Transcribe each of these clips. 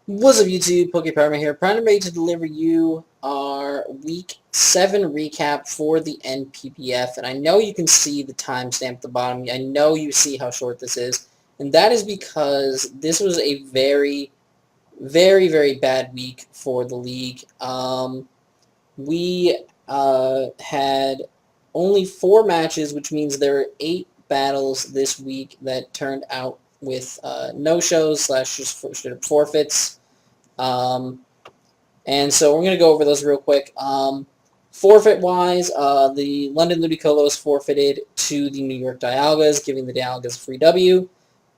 What's up, YouTube? PokePrimer here, proud and ready to deliver you our Week 7 recap for the NPBF. And I know you can see the timestamp at the bottom. I know you see how short this is. And that is because this was a very, very, very bad week for the league. We had only 4 matches, which means there were 8 battles this week that turned out with no-shows / just forfeits. And so we're going to go over those real quick. Forfeit-wise, the London Ludicolo's forfeited to the New York Dialgas, giving the Dialgas a free W.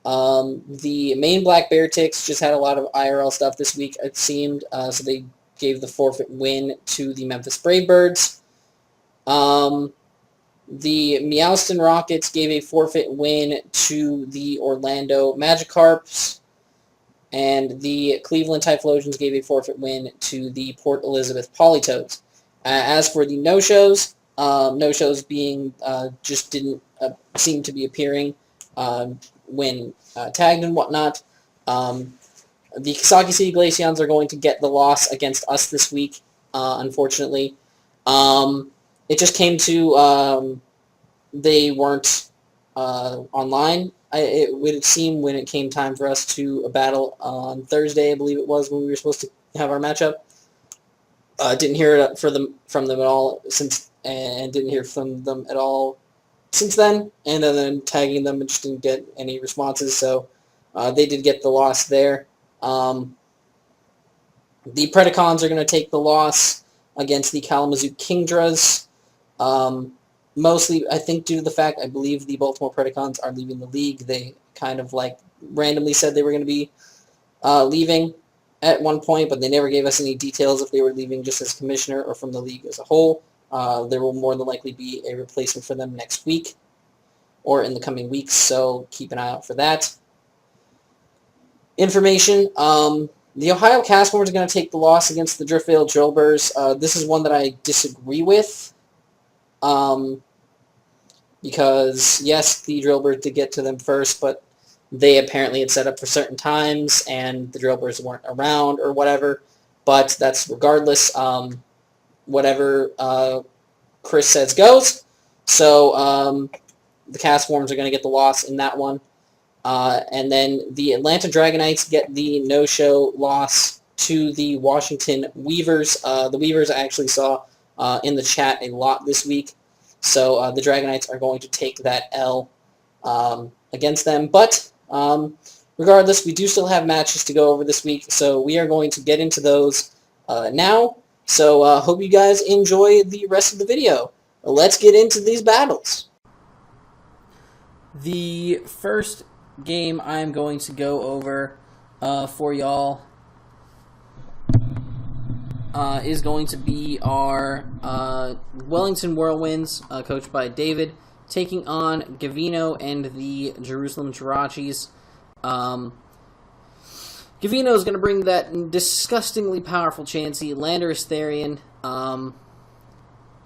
The main Black Bear Ticks just had a lot of IRL stuff this week, it seemed, so they gave the forfeit win to the Memphis Brave Birds. The Meowston Rockets gave a forfeit win to the Orlando Magikarps. And the Cleveland Typhlosions gave a forfeit win to the Port Elizabeth Polytoads. As for the no-shows, no-shows being just didn't seem to be appearing when tagged and whatnot. The Kisaki City Glaceons are going to get the loss against us this week, unfortunately. It just came to they weren't online. It would seem when it came time for us to battle on Thursday, I believe it was, when we were supposed to have our matchup. Didn't hear it from them at all since, and didn't hear from them at all since then. And then tagging them and just didn't get any responses. So they did get the loss there. The Predacons are going to take the loss against the Kalamazoo Kingdras. Mostly, I think, due to the fact I believe the Baltimore Predacons are leaving the league. They kind of like randomly said they were going to be leaving at one point, but they never gave us any details if they were leaving just as commissioner or from the league as a whole. There will more than likely be a replacement for them next week or in the coming weeks, so keep an eye out for that. Information. The Ohio Castforms are going to take the loss against the Driftvale Drillburs. This is one that I disagree with. Because, yes, the Drillbirds did get to them first, but they apparently had set up for certain times, and the Drillbirds weren't around or whatever. But that's regardless. Whatever Chris says goes. So the Castforms are going to get the loss in that one. And then the Atlanta Dragonites get the no-show loss to the Washington Weavers. The Weavers I actually saw in the chat a lot this week. So the Dragonites are going to take that L against them. But regardless, we do still have matches to go over this week. So we are going to get into those now. So hope you guys enjoy the rest of the video. Let's get into these battles. The first game I'm going to go over for y'all is going to be our Wellington Whirlwinds, coached by David, taking on Gavino and the Jerusalem Jirachis. Gavino is going to bring that disgustingly powerful Chansey, Landorus Therian,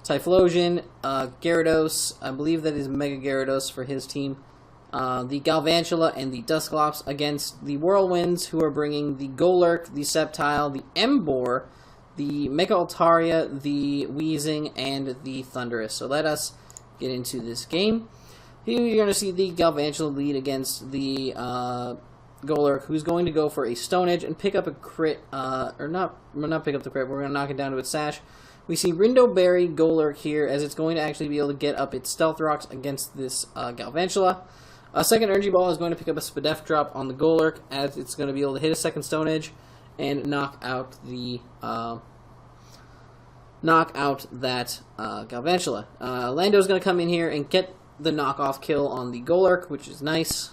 Typhlosion, Gyarados, I believe that is Mega Gyarados for his team, the Galvantula, and the Dusclops against the Whirlwinds, who are bringing the Golurk, the Sceptile, the Emboar, the Mega Altaria, the Weezing, and the Thundurus. So let us get into this game. Here you're going to see the Galvantula lead against the Golurk, who's going to go for a Stone Edge and pick up a crit, or not pick up the crit, we're going to knock it down to its sash. We see Rindo Berry Golurk here, as it's going to actually be able to get up its Stealth Rocks against this Galvantula. A second Energy Ball is going to pick up a Spadef Drop on the Golurk, as it's going to be able to hit a second Stone Edge and knock out the Galvantula. Lando's going to come in here and get the knockoff kill on the Golurk, which is nice.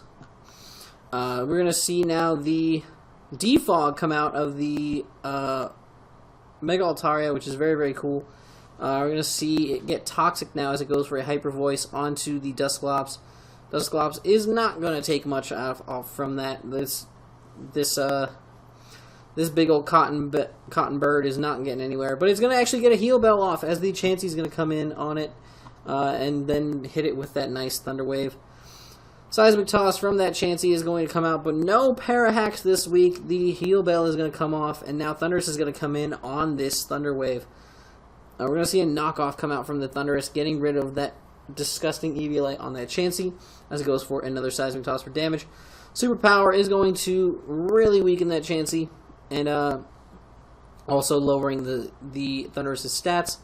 We're going to see now the Defog come out of the Mega Altaria, which is very, very cool. We're going to see it get Toxic now as it goes for a Hyper Voice onto the Dusclops. Dusclops is not going to take much off from that. This big old cotton bird is not getting anywhere, but it's going to actually get a Heal Bell off as the Chansey's going to come in on it and then hit it with that nice Thunder Wave. Seismic Toss from that Chansey is going to come out, but no Parahacks this week. The Heal Bell is going to come off, and now Thundurus is going to come in on this Thunder Wave. We're going to see a knockoff come out from the Thundurus, getting rid of that disgusting Eviolite on that Chansey, as it goes for another Seismic Toss for damage. Superpower is going to really weaken that Chansey, and also lowering the Thundurus' stats.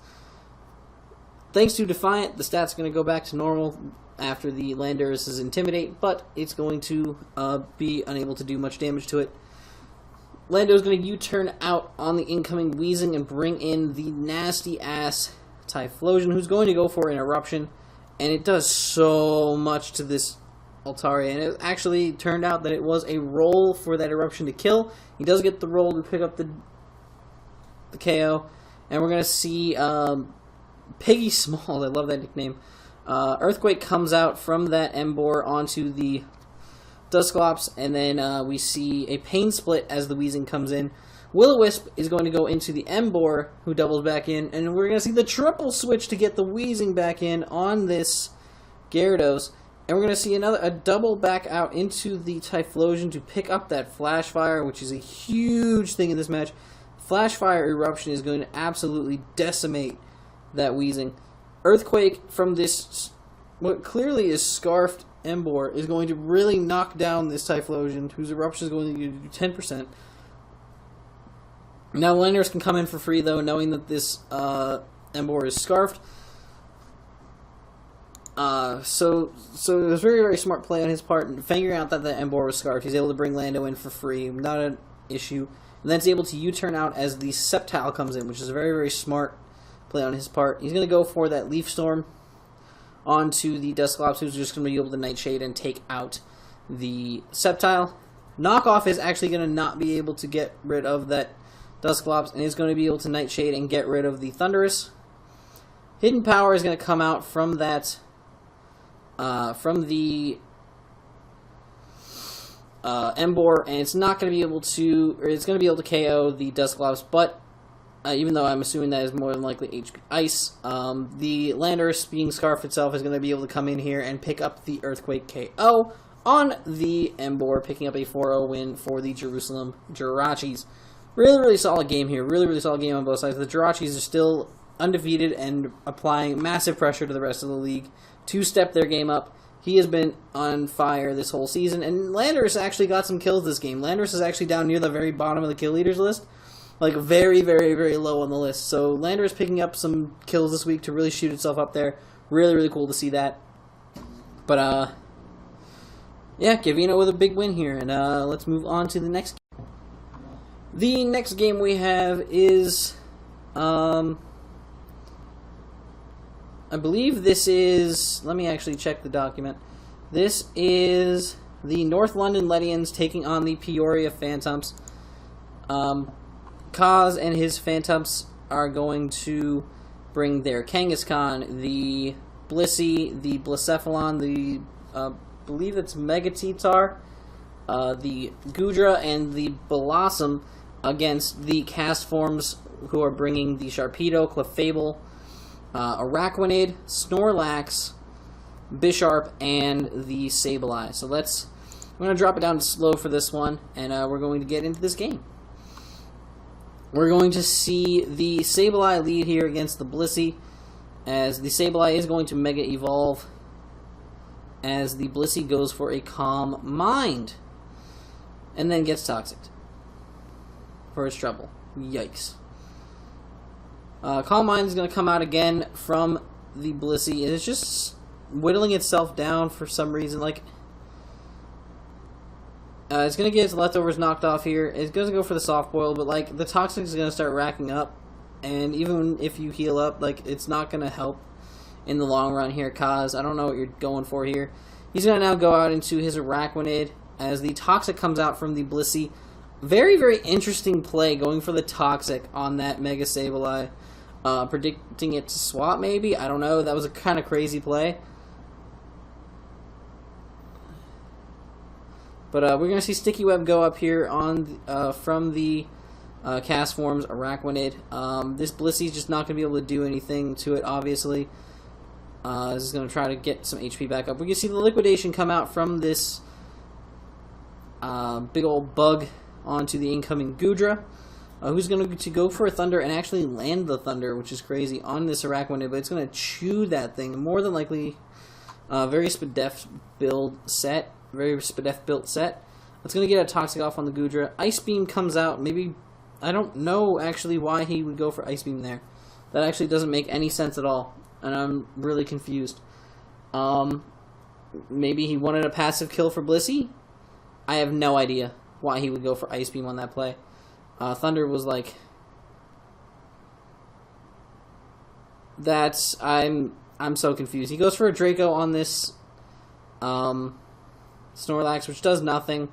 Thanks to Defiant, the stats are going to go back to normal after the Landorus' Intimidate, but it's going to be unable to do much damage to it. Lando is going to U-turn out on the incoming Weezing and bring in the nasty-ass Typhlosion, who's going to go for an Eruption, and it does so much to this Altaria, and it actually turned out that it was a roll for that Eruption to kill. He does get the roll to pick up the KO, and we're going to see Piggy Small, I love that nickname. Earthquake comes out from that Emboar onto the Dusclops, and then we see a Pain Split as the Weezing comes in. Will-O-Wisp is going to go into the Emboar, who doubles back in, and we're going to see the triple switch to get the Weezing back in on this Gyarados. And we're going to see a double back out into the Typhlosion to pick up that Flash Fire, which is a huge thing in this match. Flash Fire Eruption is going to absolutely decimate that Weezing. Earthquake from this, what clearly is Scarfed Emboar, is going to really knock down this Typhlosion, whose Eruption is going to do 10%. Now Landorus can come in for free, though, knowing that this Emboar is Scarfed. So it was a very, very smart play on his part, and figuring out that the Emboar was Scarfed. He's able to bring Lando in for free, not an issue. And then he's able to U-turn out as the Sceptile comes in, which is a very, very smart play on his part. He's going to go for that Leaf Storm onto the Dusclops, who's just going to be able to Nightshade and take out the Sceptile. Knockoff is actually going to not be able to get rid of that Dusclops, and is going to be able to Nightshade and get rid of the Thundurus. Hidden Power is going to come out from that, from the Emboar, and it's not going to be able to, or it's going to be able to KO the Dusclops, but even though I'm assuming that is more than likely HP Ice, the Landorus, being Scarf itself, is going to be able to come in here and pick up the Earthquake KO on the Emboar, picking up a 4-0 win for the Jerusalem Jirachis. Really, really solid game here. Really, really solid game on both sides. The Jirachis are still undefeated and applying massive pressure to the rest of the league to step their game up. He has been on fire this whole season, and Landorus actually got some kills this game. Landorus is actually down near the very bottom of the kill leaders list, like very, very, very low on the list. So Landorus picking up some kills this week to really shoot itself up there. Really, really cool to see that. But yeah, Gavino with a big win here, and let's move on to the next game. The next game we have is, I believe this is, let me actually check the document. This is the North London Ledians taking on the Peoria Phantoms. Kaz and his Phantoms are going to bring their Kangaskhan, the Blissey, the Blacephalon, the, believe it's Megatitar, the Gudra, and the Blossom against the Cast Forms, who are bringing the Sharpedo, Clefable, Araquanid, Snorlax, Bisharp, and the Sableye. So I'm going to drop it down to slow for this one, and we're going to get into this game. We're going to see the Sableye lead here against the Blissey, as the Sableye is going to Mega Evolve, as the Blissey goes for a Calm Mind, and then gets Toxic for its trouble. Yikes. Calm Mind is going to come out again from the Blissey, and it's just whittling itself down for some reason. Like, it's going to get its leftovers knocked off here. It's going to go for the Soft Boil, but like the Toxic is going to start racking up, and even if you heal up, like it's not going to help in the long run here. Kaz, I don't know what you're going for here. He's going to now go out into his Araquanid as the Toxic comes out from the Blissey. Very, very interesting play going for the Toxic on that Mega Sableye. Predicting it to swap, maybe? I don't know. That was a kind of crazy play. But we're going to see Sticky Web go up here on from the Cast Forms Araquanid. This Blissey's just not going to be able to do anything to it, obviously. This is going to try to get some HP back up. We can see the liquidation come out from this big old bug onto the incoming Goodra, who's going to go for a Thunder and actually land the Thunder, which is crazy, on this Araquanid, but it's going to chew that thing. More than likely, very Spadef built set. It's going to get a Toxic off on the Goodra. Ice Beam comes out. Maybe, I don't know actually why he would go for Ice Beam there. That actually doesn't make any sense at all, and I'm really confused. Maybe he wanted a passive kill for Blissey? I have no idea why he would go for Ice Beam on that play. Thunder was like... I'm so confused. He goes for a Draco on this Snorlax, which does nothing.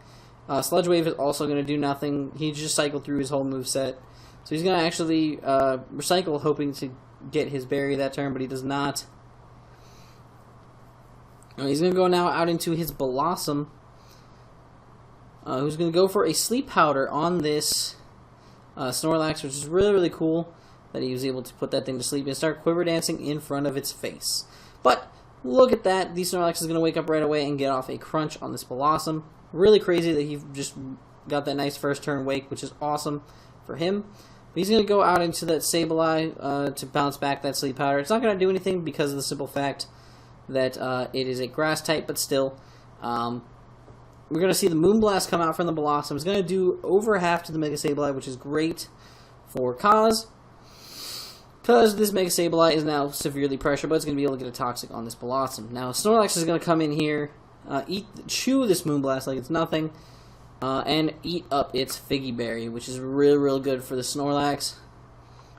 Sludge Wave is also going to do nothing. He just cycled through his whole moveset. So he's going to actually recycle, hoping to get his berry that turn, but he does not. He's going to go now out into his Blossom, who's going to go for a Sleep Powder on this Snorlax, which is really, really cool that he was able to put that thing to sleep and start quiver dancing in front of its face. But look at that. The Snorlax is going to wake up right away and get off a crunch on this Blossom. Really crazy that he just got that nice first turn wake, which is awesome for him. But he's going to go out into that Sableye to bounce back that Sleep Powder. It's not going to do anything because of the simple fact that it is a grass type, but still. We're going to see the Moonblast come out from the Blossom. It's going to do over half to the Mega Sableye, which is great for Kaz, because this Mega Sableye is now severely pressured, but it's going to be able to get a Toxic on this Blossom. Now, Snorlax is going to come in here, chew this Moonblast like it's nothing, and eat up its Figgy Berry, which is really, real good for the Snorlax.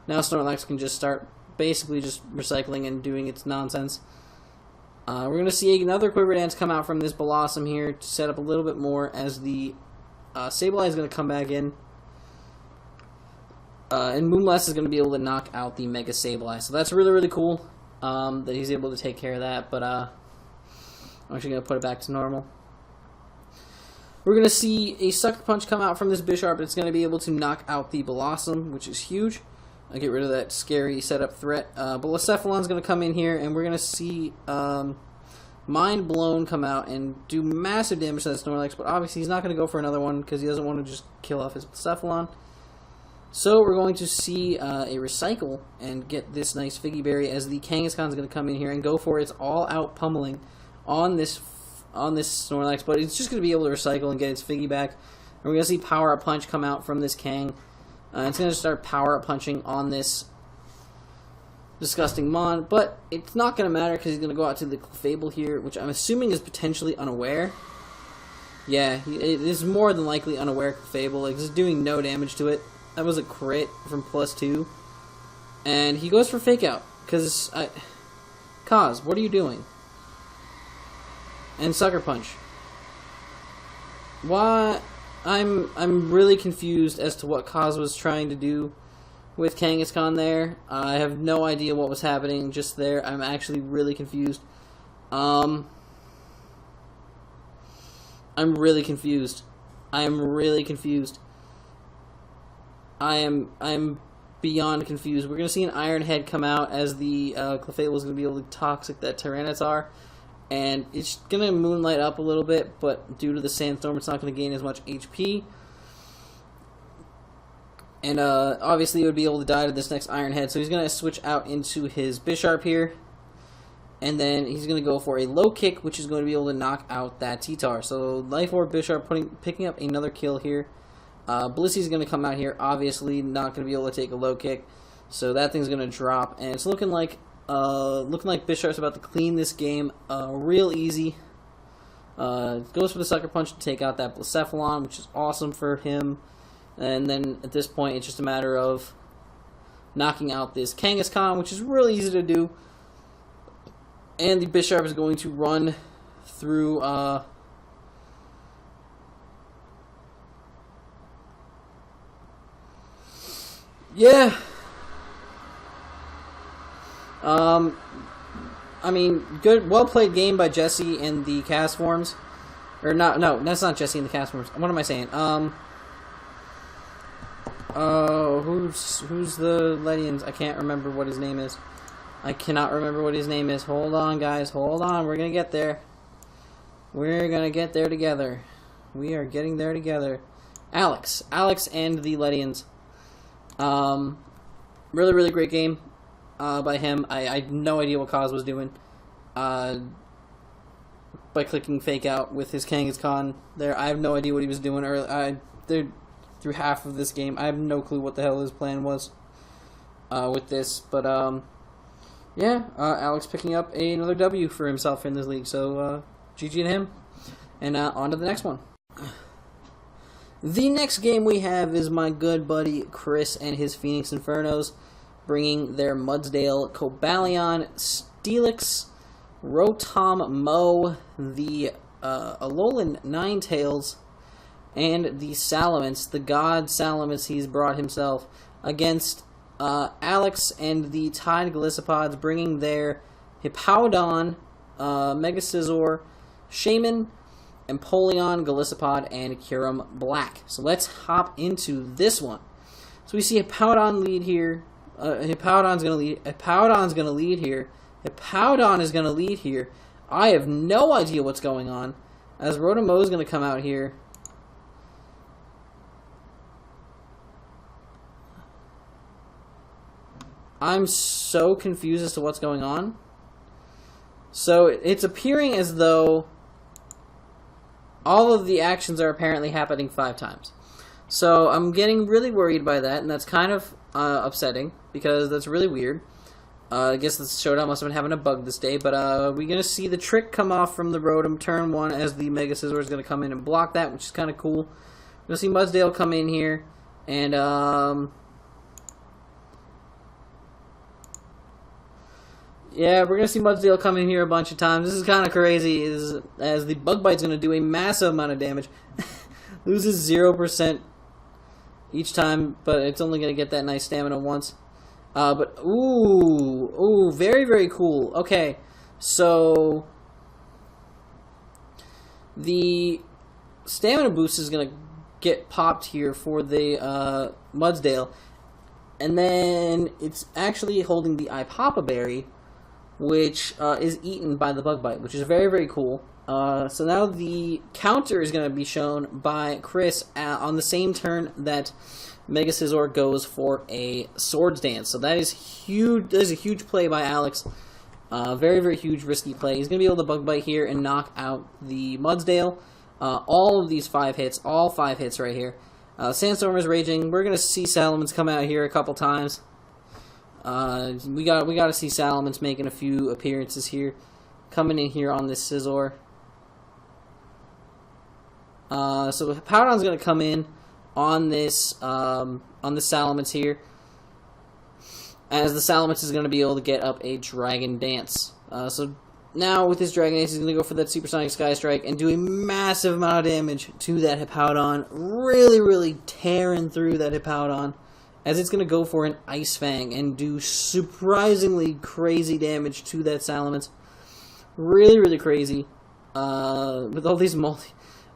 Now Snorlax can just start basically just recycling and doing its nonsense. We're going to see another Quiver Dance come out from this Blossom here to set up a little bit more as the Sableye is going to come back in. And Moonblast is going to be able to knock out the Mega Sableye. So that's really, really cool that he's able to take care of that. But I'm actually going to put it back to normal. We're going to see a Sucker Punch come out from this Bisharp. It's going to be able to knock out the Blossom, which is huge. Get rid of that scary setup threat. But Blacephalon's going to come in here, and we're going to see Mind Blown come out and do massive damage to that Snorlax. But obviously he's not going to go for another one because he doesn't want to just kill off his Blacephalon. So we're going to see a Recycle and get this nice Figgy Berry as the Kangaskhan's going to come in here and go for its all-out pummeling on this Snorlax. But it's just going to be able to recycle and get its Figgy back. And we're going to see Power Up Punch come out from this Kang. It's going to start Power Up Punching on this disgusting Mon, but it's not going to matter because he's going to go out to the Clefable here, which I'm assuming is potentially unaware. Yeah, it is more than likely unaware Clefable. Like, it's doing no damage to it. That was a crit from +2. And he goes for Fake Out, because Kaz, what are you doing? And Sucker Punch. What? I'm really confused as to what Kaz was trying to do with Kangaskhan there. I have no idea what was happening just there. I'm actually really confused. I'm really confused. I'm beyond confused. We're going to see an Iron Head come out as the Clefable is going to be able to Toxic that Tyranitar. And it's going to Moonlight up a little bit, but due to the Sandstorm, it's not going to gain as much HP. And obviously, it would be able to die to this next Iron Head. So he's going to switch out into his Bisharp here. And then he's going to go for a Low Kick, which is going to be able to knock out that T-Tar. So Life Orb Bisharp picking up another kill here. Blissey's going to come out here, obviously not going to be able to take a Low Kick. So that thing's going to drop. And it's looking like Bisharp's about to clean this game real easy. Goes for the Sucker Punch to take out that Blacephalon, which is awesome for him. And then at this point, it's just a matter of knocking out this Kangaskhan, which is really easy to do. And the Bisharp is going to run through... yeah. I mean, good, well played game by Jesse and the cast forms. Or not, no, that's not Jesse and the cast forms. What am I saying? Who's the Ledians? I can't remember what his name is. I cannot remember what his name is. Hold on, guys. Hold on. We're going to get there. We're going to get there together. We are getting there together. Alex. Alex and the Ledians. Really, really great game by him. I had no idea what Kaz was doing. By clicking fake out with his Kangaskhan there. I have no idea what he was doing earlier. Through half of this game. I have no clue what the hell his plan was with this. But, yeah, Alex picking up another W for himself in this league. So, GG to him. And on to the next one. The next game we have is my good buddy Chris and his Phoenix Infernos, bringing their Mudsdale, Cobalion, Steelix, Rotom Mo, the Alolan Ninetales, and the Salamence, the God Salamence he's brought himself, against Alex and the Tide Galicipods, bringing their Hippowdon, Mega Scizor, Shaman, Empoleon, Gallicipod, and Kyurem Black. So let's hop into this one. So we see Hippowdon lead here. Hippowdon's gonna lead. Hippowdon's gonna lead here. Hippowdon is gonna lead here. I have no idea what's going on. As Rotom is gonna come out here. I'm so confused as to what's going on. So it's appearing as though all of the actions are apparently happening 5 times. So I'm getting really worried by that, and that's kind of upsetting, because that's really weird. I guess the Showdown must have been having a bug this day, but we're going to see the trick come off from the Rotom turn 1 as the Mega Scizor is going to come in and block that, which is kind of cool. We're going to see Mudsdale come in here, and yeah, we're going to see Mudsdale come in here a bunch of times. This is kind of crazy, as the Bug Bite's going to do a massive amount of damage. Loses 0% each time, but it's only going to get that nice stamina once. But, ooh, very, very cool. Okay, so the stamina boost is going to get popped here for the Mudsdale, and then it's actually holding the Ipapa Berry, which is eaten by the Bug Bite, which is very, very cool. So now the counter is going to be shown by Chris on the same turn that Mega Scizor goes for a Swords Dance. So that is huge. That is a huge play by Alex. Very, very huge, risky play. He's going to be able to Bug Bite here and knock out the Mudsdale. All of these 5 hits, all 5 hits right here. Sandstorm is raging. We're going to see Salamence come out here a couple times. We got to see Salamence making a few appearances here, coming in here on this Scizor. So Hippowdon's going to come in on this Salamence here, as the Salamence is going to be able to get up a Dragon Dance. So now with this Dragon Dance, he's going to go for that Supersonic Sky Strike and do a massive amount of damage to that Hippowdon, really, really tearing through that Hippowdon, as it's going to go for an Ice Fang and do surprisingly crazy damage to that Salamence. Really, really crazy. With all these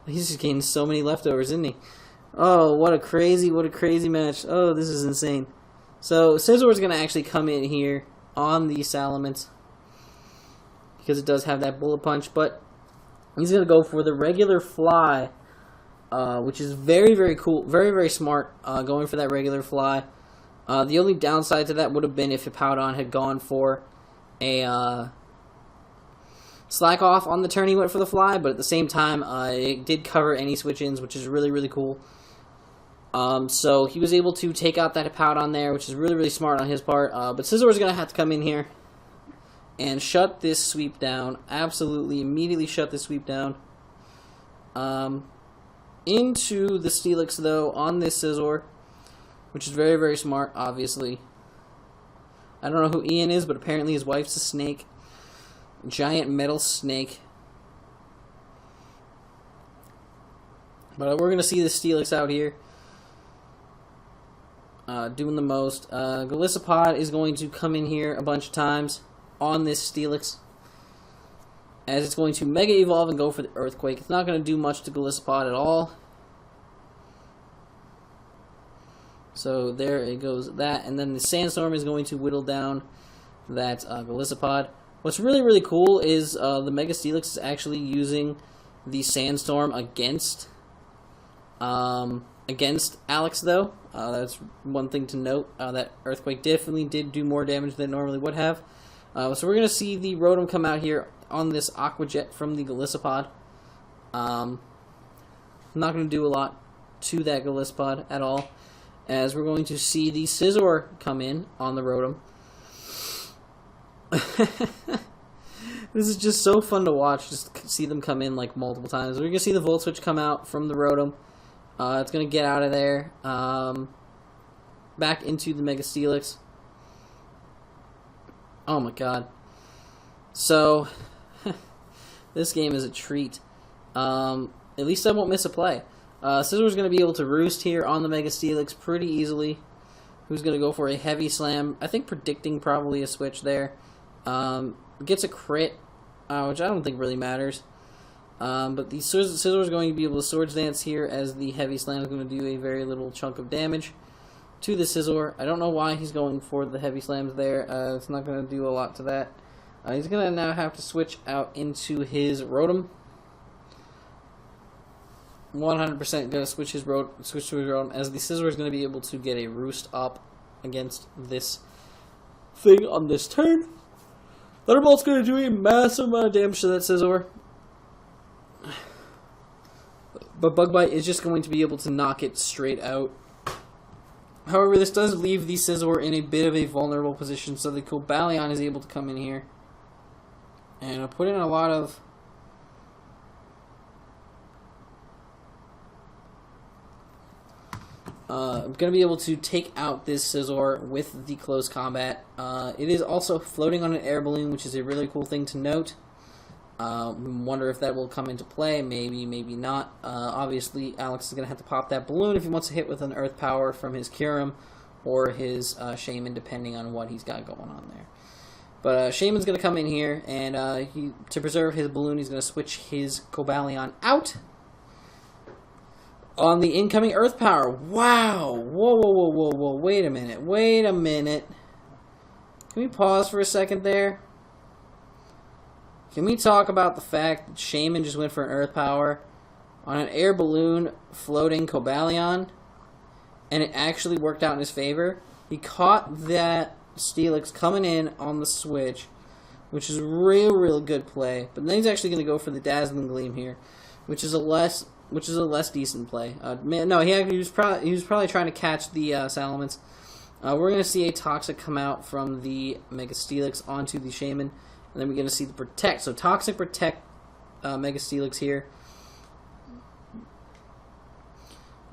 he's just getting so many leftovers, isn't he? Oh, what a crazy match. Oh, this is insane. So, Scizor's going to actually come in here on the Salamence, because it does have that Bullet Punch, but he's going to go for the regular Fly, which is very, very cool, very, very smart, going for that regular Fly. The only downside to that would have been if Hippowdon had gone for a Slack Off on the turn he went for the Fly, but at the same time, it did cover any switch-ins, which is really, really cool. So he was able to take out that Hippowdon there, which is really, really smart on his part. But Scizor's going to have to come in here and shut this sweep down. Absolutely, immediately shut this sweep down. Into the Steelix, though, on this Scizor, which is very, very smart, obviously. I don't know who Ian is, but apparently his wife's a snake. Giant metal snake. But we're going to see the Steelix out here doing the most. Gallicipod is going to come in here a bunch of times on this Steelix, as it's going to Mega Evolve and go for the Earthquake. It's not going to do much to Gallicipod at all. So there it goes, that. And then the Sandstorm is going to whittle down that Golisopod. What's really, really cool is the Mega Steelix is actually using the Sandstorm against Alex, though. That's one thing to note. That Earthquake definitely did do more damage than it normally would have. So we're going to see the Rotom come out here on this Aqua Jet from the Golisopod. I'm not going to do a lot to that Golisopod at all, as we're going to see the Scizor come in on the Rotom. This is just so fun to watch, just see them come in like multiple times. We're going to see the Volt Switch come out from the Rotom. It's going to get out of there, back into the Mega Steelix. Oh my god. So, this game is a treat. At least I won't miss a play. Scissor's going to be able to roost here on the Mega Steelix pretty easily. Who's going to go for a heavy slam? I think predicting probably a switch there. Gets a crit, which I don't think really matters. But the Scizor is going to be able to Swords Dance here, as the heavy slam is going to do a very little chunk of damage to the Scizor. I don't know why he's going for the heavy slams there. It's not going to do a lot to that. He's going to now have to switch out into his Rotom. 100% going to switch to his Rotom, as the Scizor is going to be able to get a roost up against this thing on this turn. Thunderbolt's going to do a massive amount of damage to that Scizor. But Bug Bite is just going to be able to knock it straight out. However, this does leave the Scizor in a bit of a vulnerable position, so the Cobalion is able to come in here and put in a lot of I'm going to be able to take out this Scizor with the close combat. It is also floating on an air balloon, which is a really cool thing to note. Wonder if that will come into play. Maybe, maybe not. Obviously, Alex is going to have to pop that balloon if he wants to hit with an Earth Power from his Kyurem or his Shaman, depending on what he's got going on there. But Shaman's going to come in here, and to preserve his balloon, he's going to switch his Cobalion out on the incoming Earth Power. Wow! Whoa, whoa, whoa, whoa, whoa. Wait a minute. Wait a minute. Can we pause for a second there? Can we talk about the fact that Shaman just went for an Earth Power on an air balloon floating Cobalion, and it actually worked out in his favor? He caught that Steelix coming in on the switch, which is a real good play. But then he's actually going to go for the Dazzling Gleam here, which is a less decent play. No, he was probably trying to catch the Salamence. We're going to see a Toxic come out from the Mega Steelix onto the Shaman, and then we're going to see the Protect. So Toxic Protect Mega Steelix here.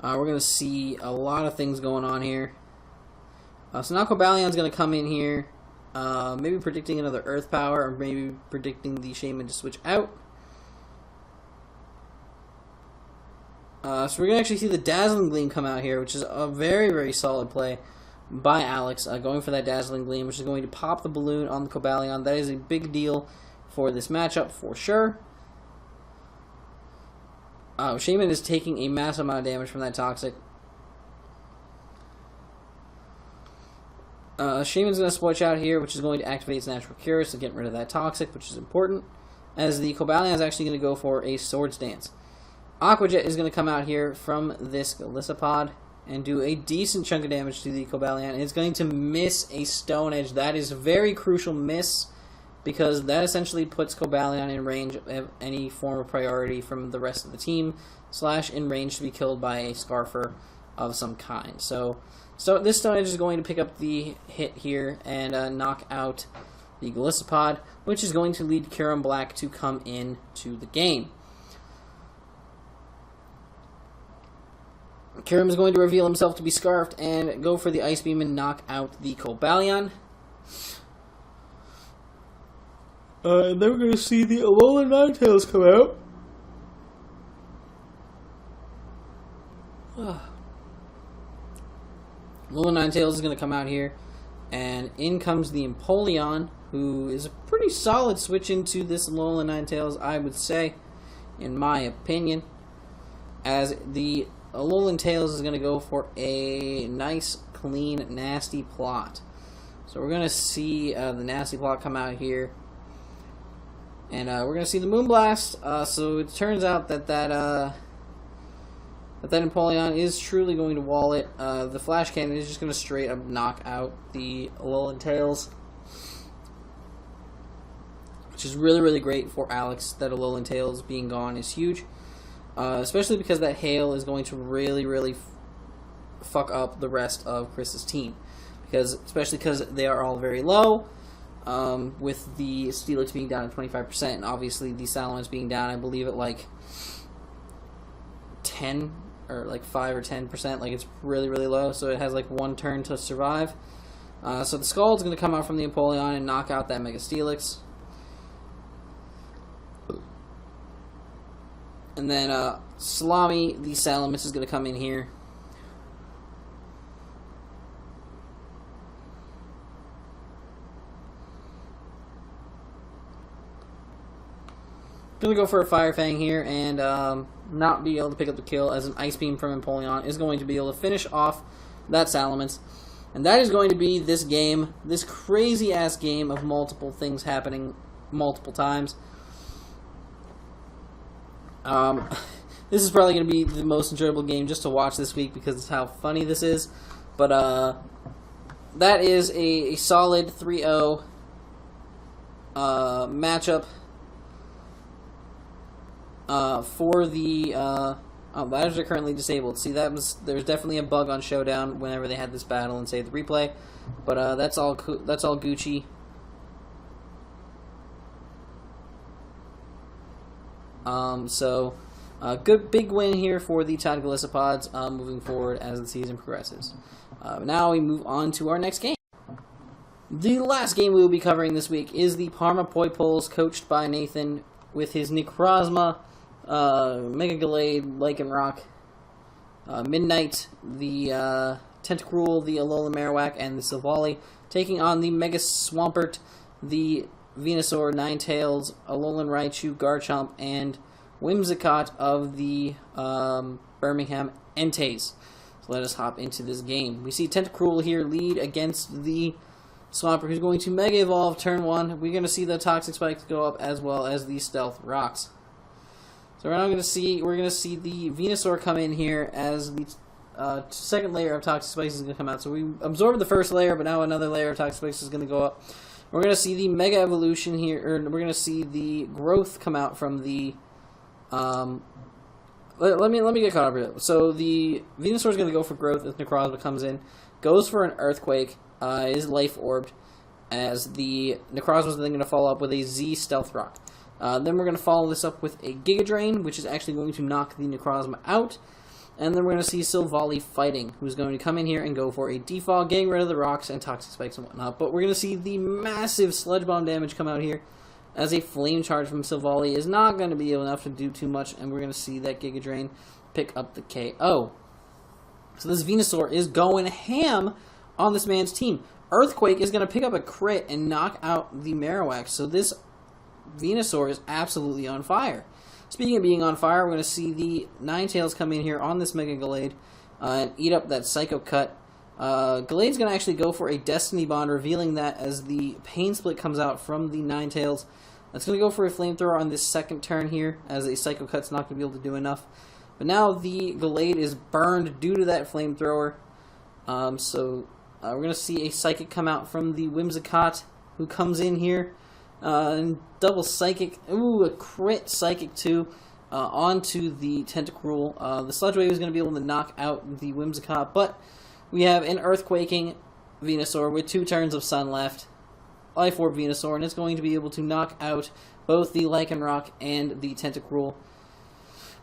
We're going to see a lot of things going on here. So now Cobalion's going to come in here, maybe predicting another Earth Power, or maybe predicting the Shaman to switch out. So we're going to actually see the Dazzling Gleam come out here, which is a very solid play by Alex, going for that Dazzling Gleam, which is going to pop the balloon on the Cobalion. That is a big deal for this matchup, for sure. Shaman is taking a massive amount of damage from that Toxic. Shaman's going to switch out here, which is going to activate its Natural Cure, so getting rid of that Toxic, which is important, as the Cobalion is actually going to go for a Swords Dance. Aqua Jet is going to come out here from this Golisopod and do a decent chunk of damage to the Cobalion, and it's going to miss a Stone Edge. That is a very crucial miss, because that essentially puts Cobalion in range of any form of priority from the rest of the team, / in range to be killed by a Scarfer of some kind. So this Stone Edge is going to pick up the hit here and knock out the Golisopod, which is going to lead Kyurem Black to come in to the game. Kyurem is going to reveal himself to be Scarfed and go for the Ice Beam and knock out the Cobalion. And then we're going to see the Alolan Ninetales come out. Alolan Ninetales is going to come out here, and in comes the Empoleon, who is a pretty solid switch into this Alolan Ninetales, I would say, in my opinion, as the Alolan Tails is going to go for a nice, clean, nasty plot. So we're going to see the Nasty Plot come out here. And we're going to see the Moonblast. So it turns out that that Empoleon is truly going to wall it. The Flash Cannon is just going to straight up knock out the Alolan Tails. Which is really, really great for Alex. That Alolan Tails being gone is huge. Especially because that Hail is going to really, really fuck up the rest of Chris's team. Especially because they are all very low. With the Steelix being down at 25%. And obviously the Salamence being down, I believe, at like 10 or like 5 or 10%. Like, it's really, really low. So it has like one turn to survive. So the Scald is going to come out from the Empoleon and knock out that Mega Steelix. And then Salami, the Salamence, is going to come in here. Going to go for a Fire Fang here and not be able to pick up the kill, as an Ice Beam from Empoleon is going to be able to finish off that Salamence. And that is going to be this game, this crazy-ass game of multiple things happening multiple times. This is probably going to be the most enjoyable game just to watch this week because of how funny this is. But that is a solid 3-0 matchup for the batters are currently disabled. See, there's definitely a bug on Showdown whenever they had this battle and save the replay. But that's all Gucci. So, good big win here for the Tide Glissopods moving forward as the season progresses. Now we move on to our next game. The last game we will be covering this week is the Parma Poipoles, coached by Nathan, with his Necrozma, Mega Gallade, Lycanroc, Midnight, the Tentacruel, the Alolan Marowak, and the Silvally, taking on the Mega Swampert, the Venusaur, Ninetales, Alolan Raichu, Garchomp, and Whimsicott of the Birmingham Entei. So let us hop into this game. We see Tentacruel here lead against the Swampert, who's going to Mega Evolve turn 1. We're going to see the Toxic Spikes go up as well as the Stealth Rocks. So we're going to see the Venusaur come in here as the second layer of Toxic Spikes is going to come out. So we absorbed the first layer, but now another layer of Toxic Spikes is going to go up. We're going to see the Mega Evolution here, or we're going to see the growth come out from the let me get caught up here. So the Venusaur is going to go for growth as Necrozma comes in, goes for an Earthquake, is Life Orbed, as the Necrozma is then going to follow up with a Z Stealth Rock. Then we're going to follow this up with a Giga Drain, which is actually going to knock the Necrozma out. And then we're going to see Silvally fighting, who's going to come in here and go for a Defog, getting rid of the rocks and Toxic Spikes and whatnot. But we're going to see the massive Sludge Bomb damage come out here, as a Flame Charge from Silvally is not going to be enough to do too much, and we're going to see that Giga Drain pick up the KO. So this Venusaur is going ham on this man's team. Earthquake is going to pick up a crit and knock out the Marowak. So this Venusaur is absolutely on fire. Speaking of being on fire, we're going to see the Ninetales come in here on this Mega Gallade and eat up that Psycho Cut. Gallade's going to actually go for a Destiny Bond, revealing that as the Pain Split comes out from the Ninetales. That's going to go for a Flamethrower on this second turn here, as a Psycho Cut's not going to be able to do enough. But now the Gallade is burned due to that Flamethrower. So we're going to see a Psychic come out from the Whimsicott, who comes in here. And double Psychic. Ooh, a crit Psychic too. Onto the Tentacruel. The Sludge Wave is going to be able to knock out the Whimsicott, but we have an Earthquaking Venusaur with 2 turns of Sun left. Life Orb Venusaur, and it's going to be able to knock out both the Lycanroc and the Tentacruel,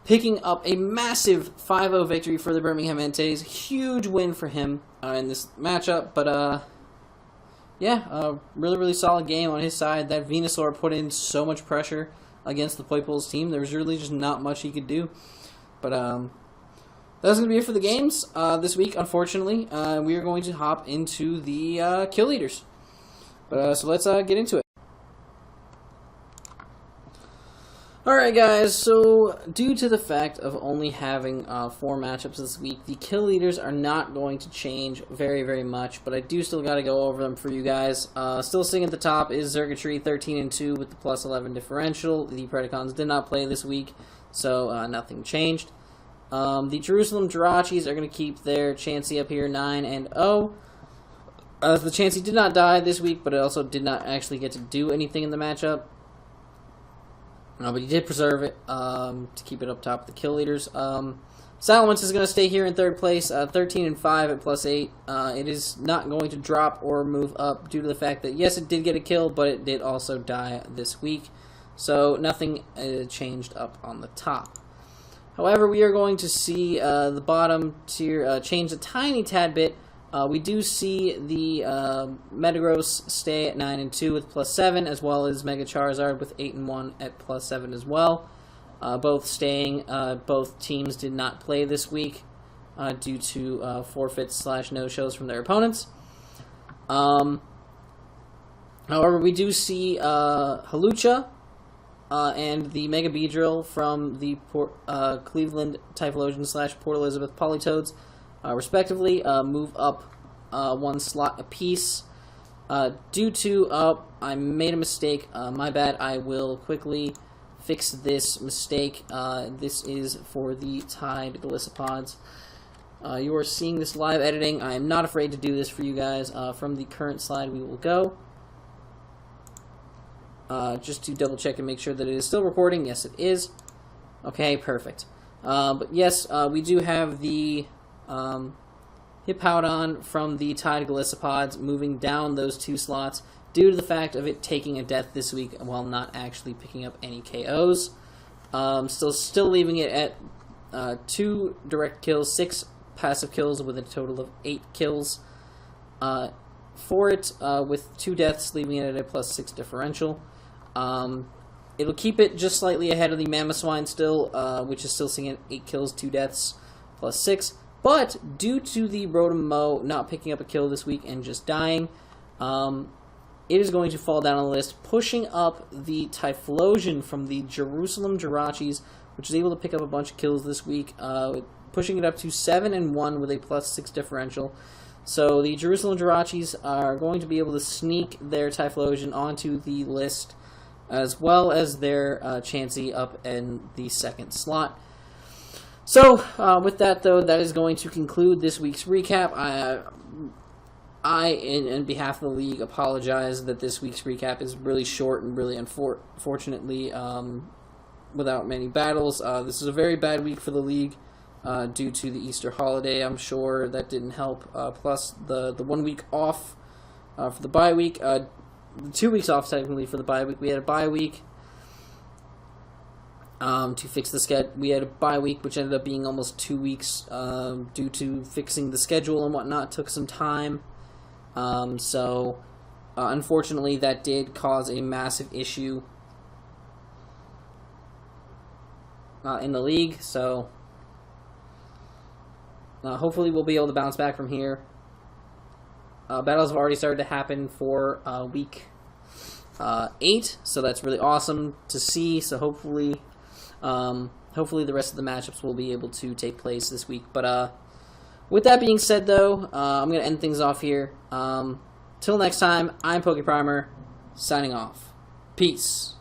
picking up a massive 5-0 victory for the Birmingham Entei. Huge win for him in this matchup, but yeah, really, really solid game on his side. That Venusaur put in so much pressure against the Poipoles team. There was really just not much he could do. But that's going to be it for the games this week, unfortunately. We are going to hop into the kill leaders. But so let's get into it. Alright guys, so due to the fact of only having 4 matchups this week, the kill leaders are not going to change very much, but I do still got to go over them for you guys. Still sitting at the top is Zergatry, 13-2 with the plus 11 differential. The Predacons did not play this week, so nothing changed. The Jerusalem Jirachis are going to keep their Chansey up here, 9-0. The Chansey did not die this week, but it also did not actually get to do anything in the matchup. But he did preserve it to keep it up top of the kill leaders. Salamence is going to stay here in 3rd place, 13-5 at plus 8. It is not going to drop or move up due to the fact that, yes, it did get a kill, but it did also die this week. So nothing changed up on the top. However, we are going to see the bottom tier change a tiny tad bit. We do see the Metagross stay at 9-2 with plus 7, as well as Mega Charizard with 8-1 at plus 7 as well. Both staying. Both teams did not play this week due to forfeits / no-shows from their opponents. However, we do see Hawlucha and the Mega Beedrill from the Cleveland Typhlosion / Port Elizabeth Politoads respectively, move up 1 slot apiece. Due to, I made a mistake, my bad, I will quickly fix this mistake. This is for the Tide Glissopods. You are seeing this live editing. I am not afraid to do this for you guys. From the current slide we will go. Just to double check and make sure that it is still recording. Yes, it is. Okay, perfect. But yes, we do have the Hippowdon from the Tide Glissopods moving down those 2 slots due to the fact of it taking a death this week while not actually picking up any KOs. Still leaving it at 2 direct kills, 6 passive kills with a total of 8 kills for it, with 2 deaths, leaving it at a plus 6 differential. It'll keep it just slightly ahead of the Mamoswine still, which is still seeing 8 kills, 2 deaths, plus 6. But due to the Rotom Mow not picking up a kill this week and just dying, it is going to fall down on the list, pushing up the Typhlosion from the Jerusalem Jirachis, which is able to pick up a bunch of kills this week, pushing it up to 7-1 with a plus 6 differential. So the Jerusalem Jirachis are going to be able to sneak their Typhlosion onto the list, as well as their Chansey up in the 2nd slot. So, with that, though, that is going to conclude this week's recap. I, in behalf of the league, apologize that this week's recap is really short and really unfortunately without many battles. This is a very bad week for the league due to the Easter holiday. I'm sure that didn't help. Plus, the 1 week off for the bye week. 2 weeks off, technically, for the bye week. We had a bye week. To fix the schedule, we had a bye week, which ended up being almost 2 weeks due to fixing the schedule and whatnot. Took some time, so unfortunately, that did cause a massive issue in the league. So hopefully, we'll be able to bounce back from here. Battles have already started to happen for week 8, so that's really awesome to see. So hopefully the rest of the matchups will be able to take place this week. But with that being said, though, I'm going to end things off here. Till next time, I'm PokePrimer, signing off. Peace.